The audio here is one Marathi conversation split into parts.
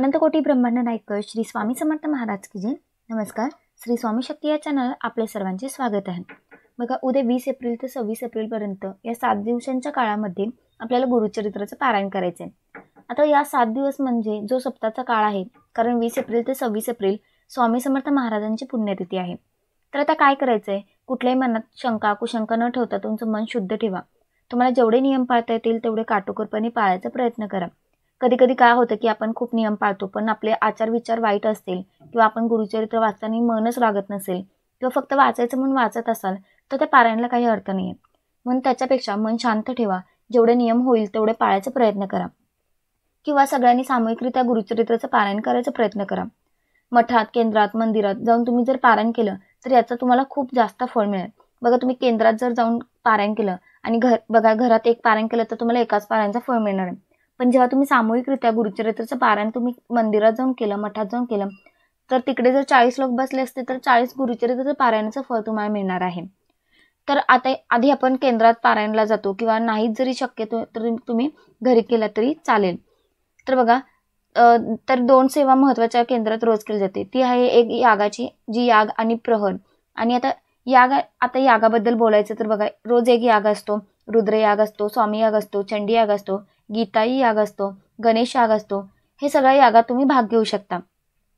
अनंतकोटी ब्रह्मांड नायक श्री स्वामी समर्थ महाराज की जय। नमस्कार, श्री स्वामी शक्ती या चॅनल आपले सर्वांचे स्वागत आहे। बघा, उद्या 20 एप्रिल ते 26 एप्रिलपर्यंत या 7 दिवसांच्या काळामध्ये आपल्याला गुरुचरित्राचं पारायण करायचं आहे। आता या 7 दिवस म्हणजे जो सप्ताहाचा काळ आहे, कारण 20 एप्रिल ते 26 एप्रिल स्वामी समर्थ महाराजांची पुण्यतिथी आहे। तर आता काय करायचं आहे, कुठल्याही मनात शंका कुशंका न ठेवता तुमचं मन शुद्ध ठेवा। तुम्हाला जेवढे नियम पाळता येतील तेवढे काटेकोरपणे पाळायचा प्रयत्न करा। कधी कधी काय होतं की आपण खूप नियम पाळतो, पण आपले आचार विचार वाईट असतील किंवा आपण गुरुचरित्र वाचताना मनच लागत नसेल किंवा फक्त वाचायचं म्हणून वाचत असाल तर त्या पारायणाला काही अर्थ नाही आहे। म्हणून त्याच्यापेक्षा मन शांत ठेवा, जेवढे नियम होईल तेवढे पाळायचा प्रयत्न करा किंवा सगळ्यांनी सामूहिकरित्या गुरुचरित्राचं पारायण करायचा प्रयत्न करा। मठात, केंद्रात, मंदिरात जाऊन तुम्ही जर पारायण केलं तर याचं तुम्हाला खूप जास्त फळ मिळेल। बघा, तुम्ही केंद्रात जर जाऊन पारायण केलं आणि घरात एक पारायण केलं तर तुम्हाला एकाच पारायणाचं फळ मिळणार आहे। पण जेव्हा तुम्ही सामूहिकरित्या गुरुचरित्राचं पारायण तुम्ही मंदिरात जाऊन केलं, मठात जाऊन केलं, तर तिकडे जर 40 लोक बसले असते तर 40 गुरुचरित्राचं पारायणाचं फळ तुम्हाला मिळणार आहे। तर आता आधी आपण केंद्रात पारायणला जातो किंवा नाहीच जरी शक्य तर तुम्ही घरी केला तरी चालेल। तर बघा, तर 2 सेवा महत्त्वाच्या केंद्रात रोज केली जाते। ती आहे एक यागाची, जी याग आणि प्रहर। आणि आता यागाबद्दल बोलायचं तर बघा, रोज एक याग असतो। रुद्रयाग असतो, स्वामी याग असतो, चंडी याग असतो, गीताई याग असतो, गणेश याग असतो। हे सगळ्या यागात तुम्ही भाग घेऊ शकता।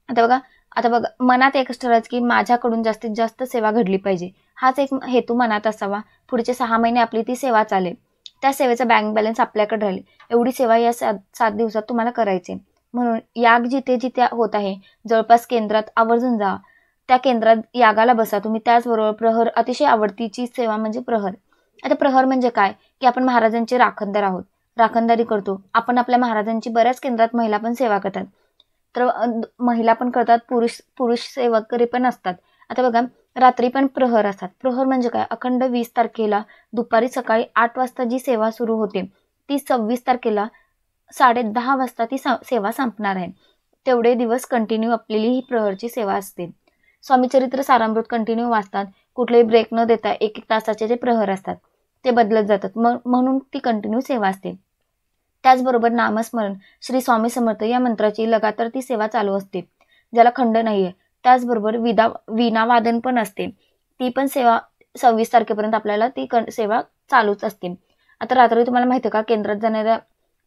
आता बघा मनात एकच ठरायचं की माझ्याकडून जास्तीत जास्त सेवा घडली पाहिजे, हाच एक हेतू मनात असावा। पुढचे 6 महिने आपली ती सेवा चालेल, त्या सेवेचा बँक बॅलन्स आपल्याकडे राहील, एवढी सेवा या 7 दिवसात तुम्हाला करायची। म्हणून याग जिथे जिथे होत आहे जवळपास केंद्रात आवर्जून जा, त्या केंद्रात यागाला बसा तुम्ही। त्याचबरोबर प्रहर, अतिशय आवडतीची सेवा म्हणजे प्रहर। आता प्रहर म्हणजे काय की आपण महाराजांचे राखणदार आहोत, राखणदारी करतो आपण। आपल्या महाराजांची बऱ्याच केंद्रात महिला पण सेवा करतात, तर महिला पण करतात, पुरुष सेवकरी पण असतात। आता बघा, रात्री पण प्रहर असतात। प्रहर म्हणजे काय, अखंड 20 तारखेला दुपारी सकाळी 8 वाजता जी सेवा सुरू होते ती 26 तारखेला 10:30 वाजता ती सेवा संपणार आहे। तेवढे दिवस कंटिन्यू आपली ही प्रहरची सेवा असते। स्वामीचरित्र सारामृत कंटिन्यू वाचतात, कुठलेही ब्रेक न देता 1-1 तासाचे जे प्रहर असतात ते बदलत जातात, म्हणून ती कंटिन्यू सेवा असते। त्याचबरोबर नामस्मरण, श्री स्वामी समर्थ या मंत्राची लगातार ती सेवा चालू असते, ज्याला खंड नाहीये। त्याचबरोबर वीणावादन पण असते, ती पण सेवा 26 तारखेपर्यंत आपल्याला ती सेवा चालूच असते। आता रात्री तुम्हाला माहिती आहे का, केंद्रात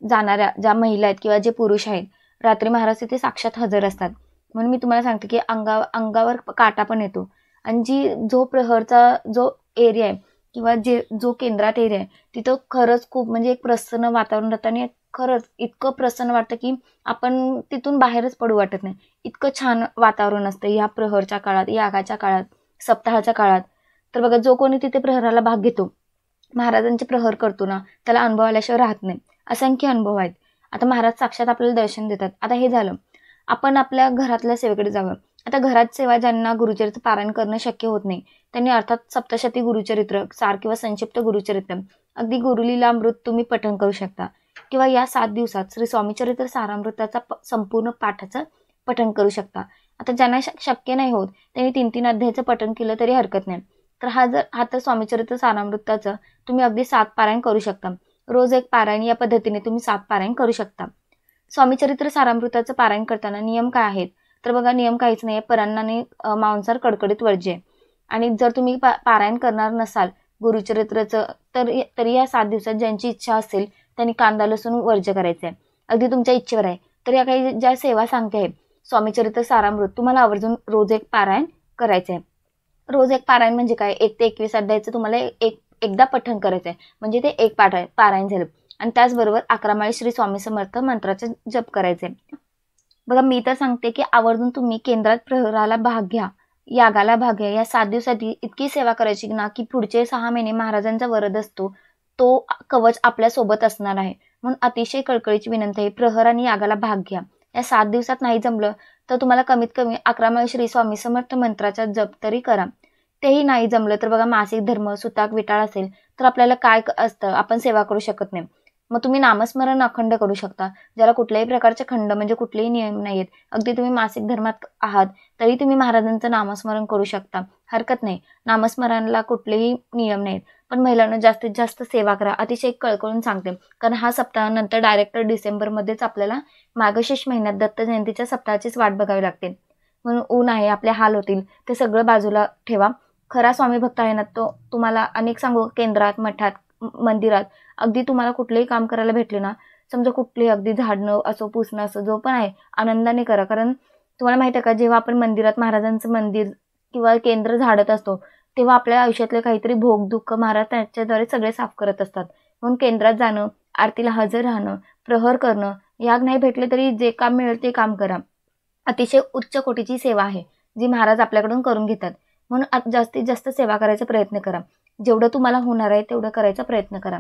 जाणाऱ्या ज्या महिला आहेत किंवा जे पुरुष आहेत, रात्री महाराज तिथे साक्षात हजर असतात। म्हणून मी तुम्हाला सांगते की अंगावर काटा पण येतो। आणि जो प्रहरचा जो एरिया आहे किंवा जो केंद्रात एरिया आहे तिथं खरंच खूप म्हणजे एक प्रसन्न वातावरण राहतं आणि खरंच इतकं प्रसन्न वाटतं की आपण तिथून बाहेरच पडू वाटत नाही, इतकं छान वातावरण असतं या प्रहरच्या काळात, यागाच्या काळात, सप्ताहाच्या काळात। तर बघा, जो कोणी तिथे प्रहराला भाग घेतो, महाराजांचे प्रहर करतो ना, त्याला अनुभव आल्याशिवाय राहत नाही। असंख्य अनुभव आहेत। आता महाराज साक्षात आपल्याला दर्शन देतात। आता हे झालं, आपण आपल्या घरातल्या सेवेकडे जावं। आता घरात सेवा ज्यांना गुरुचरित्र पारायण करणं शक्य होत नाही त्यांनी अर्थात सप्तशती गुरुचरित्र, सार किंवा संक्षिप्त गुरुचरित्र, अगदी गुरुलीलामृत तुम्ही पठण करू शकता किंवा या 7 दिवसात श्री स्वामीचरित्र सारामृताचा संपूर्ण पाठाचं पठण करू शकता। आता ज्यांना शक्य नाही होत त्यांनी 3-3 अध्यायाचं पठण केलं तरी हरकत नाही। तर हा तर स्वामीचरित्र सारामृताचं तुम्ही अगदी 7 पारायण करू शकता। रोज एक पारायण या पद्धतीने तुम्ही 7 पारायण करू शकता। स्वामीचरित्र सारामृताचं पारायण करताना नियम काय आहेत, तर बघा, नियम काहीच नाही आहे। परांनाने मांसाहार कडकडीत वर्ज्य आहे। आणि जर तुम्ही पारायण करणार नसाल गुरुचरित्राचं तरी या 7 दिवसात ज्यांची इच्छा असेल त्यांनी कांदा लसूण वर्ज्य करायचं आहे, अगदी तुमच्या इच्छेवर आहे। तर या काही ज्या सेवा सांगते आहे स्वामीचरित्र सारामृत, तुम्हाला आवर्जून रोज एक पारायण करायचं आहे। रोज एक पारायण म्हणजे काय, 1 ते 21 अध्यायाचं तुम्हाला एकदा पठण करायचं आहे, म्हणजे ते एक पारायण झालं। आणि त्याचबरोबर 11 माळी श्री स्वामी समर्थ मंत्राचा जप करायचे। बघा, मी तर सांगते की आवर्जून तुम्ही केंद्रात प्रहराला भाग घ्या, यागाला भाग घ्या। या 7 दिवसाची इतकी सेवा करायची ना की पुढचे 6 महिने महाराजांचा वरद असतो, तो कवच आपल्या सोबत असणार आहे। म्हणून अतिशय कळकळीची विनंती आहे, प्रहर आणि यागाला भाग घ्या। या 7 दिवसात नाही जमलं तर तुम्हाला कमीत कमी 11 माळी श्री स्वामी समर्थ मंत्राचा जप तरी करा। तेही नाही जमलं तर बघा, मासिक धर्म, सुताक, विटाळ असेल तर आपल्याला काय असतं, आपण सेवा करू शकत नाही। मग तुम्ही नामस्मरण अखंड करू शकता. ज्याला कुठल्याही प्रकारचे खंड म्हणजे कुठलेही नियम नाही आहेत. अगदी तुम्ही मासिक धर्मात आहात तरी तुम्ही महाराजांचं नामस्मरण करू शकता. हरकत नाही. नामस्मरणाला कुठलेही नियम नाहीत. पण महिलांना जास्तीत जास्त सेवा करा. अतिशय कळकळून सांगते. कारण हा सप्ताह नंतर डायरेक्ट डिसेंबरमध्येच आपल्याला मार्गशीर्ष महिन्यात दत्त जयंतीच्या सप्ताहाचीच वाट बघावी लागते. म्हणून ऊन आहे, आपले हाल होतील, ते सगळं बाजूला ठेवा. खरा स्वामी भक्त आहे ना तो तुम्हाला अनेक सांगू, केंद्रात, मठात, मंदिरात अगदी तुम्हाला कुठलेही काम करायला भेटले ना, समजा कुठलेही अगदी झाडणं असो, पुसणं असो, जो पण आहे आनंदाने करा. कारण तुम्हाला माहिती आहे का, जेव्हा आपण मंदिरात महाराजांचं मंदिर किंवा केंद्र झाडत असतो तेव्हा आपल्या आयुष्यातले काहीतरी भोग दुःख महाराज त्याच्याद्वारे सगळे साफ करत असतात. म्हणून केंद्रात जाणं, आरतीला हजर राहणं, प्रहर करणं, याग नाही भेटले तरी जे काम मिळेल ते काम करा. अतिशय उच्च कोटीची सेवा आहे जी महाराज आपल्याकडून करून घेतात. म्हणून जास्तीत जास्त सेवा करायचा प्रयत्न करा. जेवढं तुम्हाला होणार आहे तेवढं करायचा प्रयत्न करा.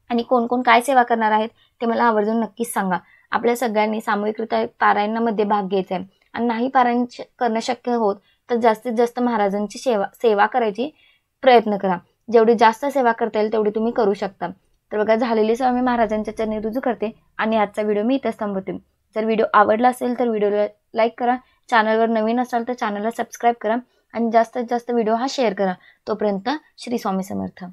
आणि कोण कोण काय सेवा करणार आहेत ते मला आवर्जून नक्कीच सांगा. आपल्या सगळ्यांनी सामूहिकरित्या पारायणामध्ये भाग घ्यायचा आहे. आणि नाही पारायण करणं शक्य होत तर जास्तीत जास्त महाराजांची सेवा करायची प्रयत्न करा. जेवढी जास्त सेवा करता येईल तेवढी तुम्ही करू शकता. तर बघा, झालेली सेवा मी महाराजांच्या चरणी रुजू करते आणि आजचा व्हिडिओ मी इथेच थांबवते. जर व्हिडिओ आवडला असेल तर व्हिडिओला लाईक करा. चॅनलवर नवीन असाल तर चॅनलला सबस्क्राईब करा आणि जास्तीत जास्त व्हिडिओ हा शेअर करा. तोपर्यंत श्री स्वामी समर्थ.